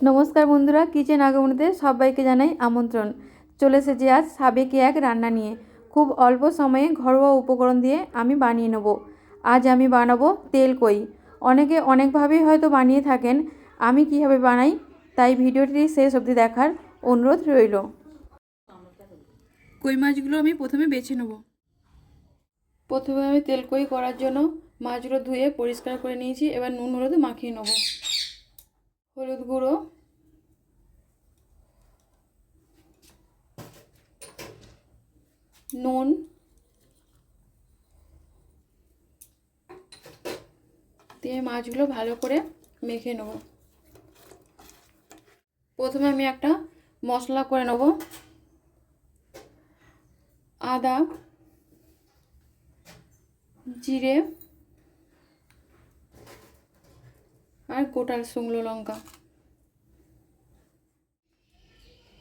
নমস্কার বন্ধুরা, কিচেন আগমনীতে সবাইকে জানাই আমন্ত্রণ। চলে এসেছি আজ সাবেকি এক রান্না নিয়ে। খুব অল্প সময়ে ঘরোয়া উপকরণ দিয়ে আমি বানিয়ে নেব। আজ আমি বানাবো তেলকই। অনেকে অনেকভাবেই হয়তো বানিয়ে থাকেন, আমি কীভাবে বানাই তাই ভিডিওটি শেষ অবধি দেখার অনুরোধ রইল। কই মাছগুলো আমি প্রথমে বেছে নেব। প্রথমে আমি তেলকই করার জন্য মাছগুলো ধুয়ে পরিষ্কার করে নিয়েছি। এবার নুন হলুদ মাখিয়ে নেব। হলুদ গুঁড়ো, নুন, দিয়ে মাছগুলো ভালো করে মেখে নেব। প্রথমে আমি একটা মশলা করে নেব। আদা, জিরে আর গোটা শুকনো লঙ্কা।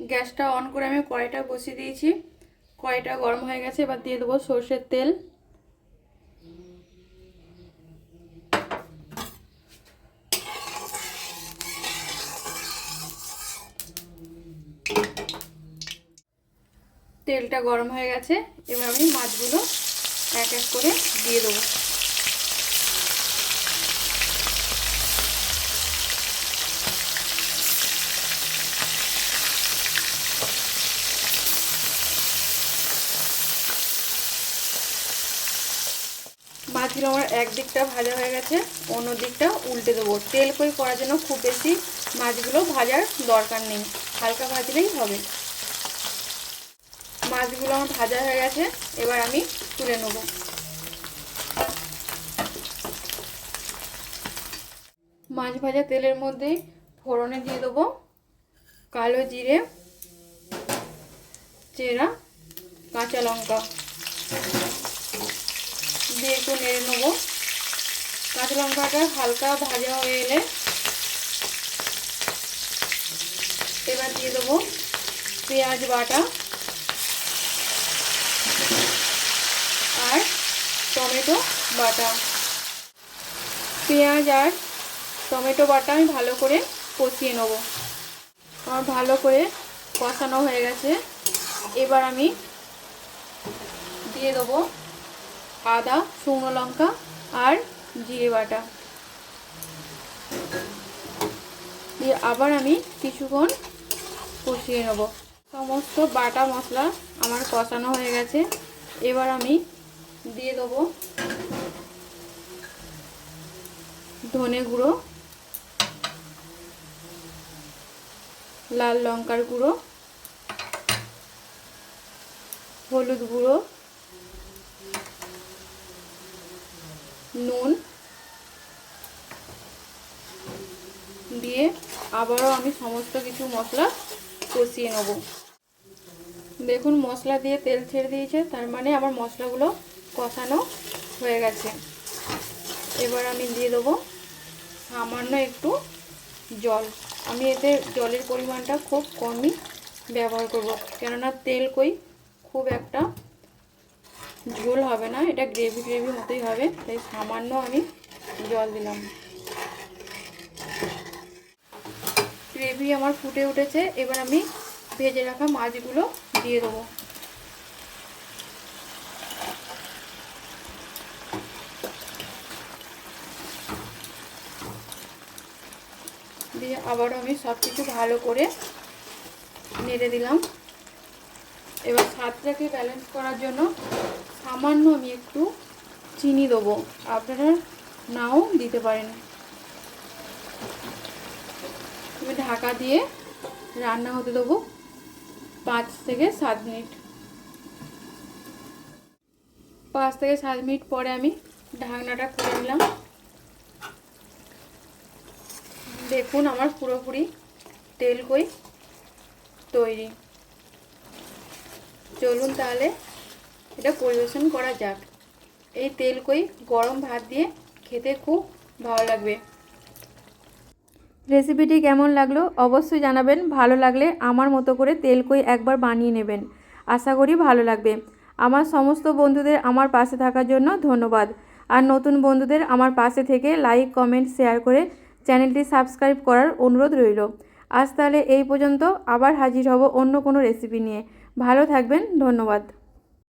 গ্যাসটা অন করে আমি কড়াইটা বসিয়ে দিয়েছি। কড়াইটা গরম হয়ে গেছে, এবার দিয়ে দেবো সরষের তেল। তেলটা গরম হয়ে গেছে, এবার আমি মাছগুলো এক এক করে দিয়ে দেবো। মাছগুলো আমার এক দিকটা ভাজা হয়ে গেছে, অন্য দিকটা উল্টে দেবো। তেলকই করার জন্য খুব বেশি মাছগুলো ভাজার দরকার নেই, হালকা ভাজলেই হবে। মাছগুলো আমার ভাজা হয়ে গেছে, এবার আমি তুলে নেব। মাছ ভাজা তেলের মধ্যে ফোড়নে দিয়ে দেবো কালো জিরে, চেরা কাঁচা লঙ্কা দিয়ে একটু নেড়ে নেব। কাঁচা লঙ্কাটা হালকা ভাজা হয়ে এলে এবার দিয়ে দেবো পেঁয়াজ বাটা আর টমেটো বাটা। পেঁয়াজ আর টমেটো বাটা আমি ভালো করে কষিয়ে নেব। আমার ভালো করে কষানো হয়ে গেছে, এবার আমি দিয়ে দেবো আদা, শুকনো লঙ্কা আর জিরে বাটা দিয়ে আবার আমি কিছুক্ষণ কষিয়ে নেব। সমস্ত বাটা মশলা আমার কষানো হয়ে গেছে, এবার আমি দিয়ে দেবো ধনে গুঁড়ো, লাল লঙ্কার গুঁড়ো, হলুদ গুঁড়ো, নুন দিয়ে আবারও আমি সমস্ত কিছু মশলা কষিয়ে নেব। দেখুন মশলা দিয়ে তেল ছেড়ে দিয়েছে, তার মানে আমার মশলাগুলো কষানো হয়ে গেছে। এবার আমি দিয়ে দেবো সামান্য একটু জল। আমি এতে জলের পরিমাণটা খুব কমই ব্যবহার করব, কেননা তেলকই খুব একটা ঝোল হবে না, এটা গ্রেভি গ্রেভি মতোই হবে, তাই সামান্য আমি জল দিলাম। গ্রেভি আমার ফুটে উঠেছে, এবার আমি ভেজে রাখা মাছগুলো দিয়ে দেবো। দিয়ে আবারও আমি সব কিছু ভালো করে নেড়ে দিলাম। এবার স্বাদটাকে ব্যালেন্স করার জন্য সামান্য আমি একটু চিনি দেবো, আপনারা নাও দিতে পারেন। আমি ঢাকা দিয়ে রান্না হতে দেবো 5 থেকে 7 মিনিট। 5 থেকে 7 মিনিট পরে আমি ঢাকনাটা খুলে নিলাম। দেখুন আমার পুরোপুরি তেলকই তৈরি। চলুন তাহলে এটা পরিবেশন করা যাক। এই তেলকই গরম ভাত দিয়ে খেতে খুব ভালো লাগবে। রেসিপিটি কেমন লাগলো অবশ্যই জানাবেন। ভালো লাগলে আমার মতো করে তেলকই একবার বানিয়ে নেবেন, আশা করি ভালো লাগবে। আমার সমস্ত বন্ধুদের আমার পাশে থাকার জন্য ধন্যবাদ। আর নতুন বন্ধুদের আমার পাশে থেকে লাইক, কমেন্ট, শেয়ার করে চ্যানেলটি সাবস্ক্রাইব করার অনুরোধ রইল। আজ তাহলে এই পর্যন্ত, আবার হাজির হব অন্য কোনো রেসিপি নিয়ে। ভালো থাকবেন, ধন্যবাদ।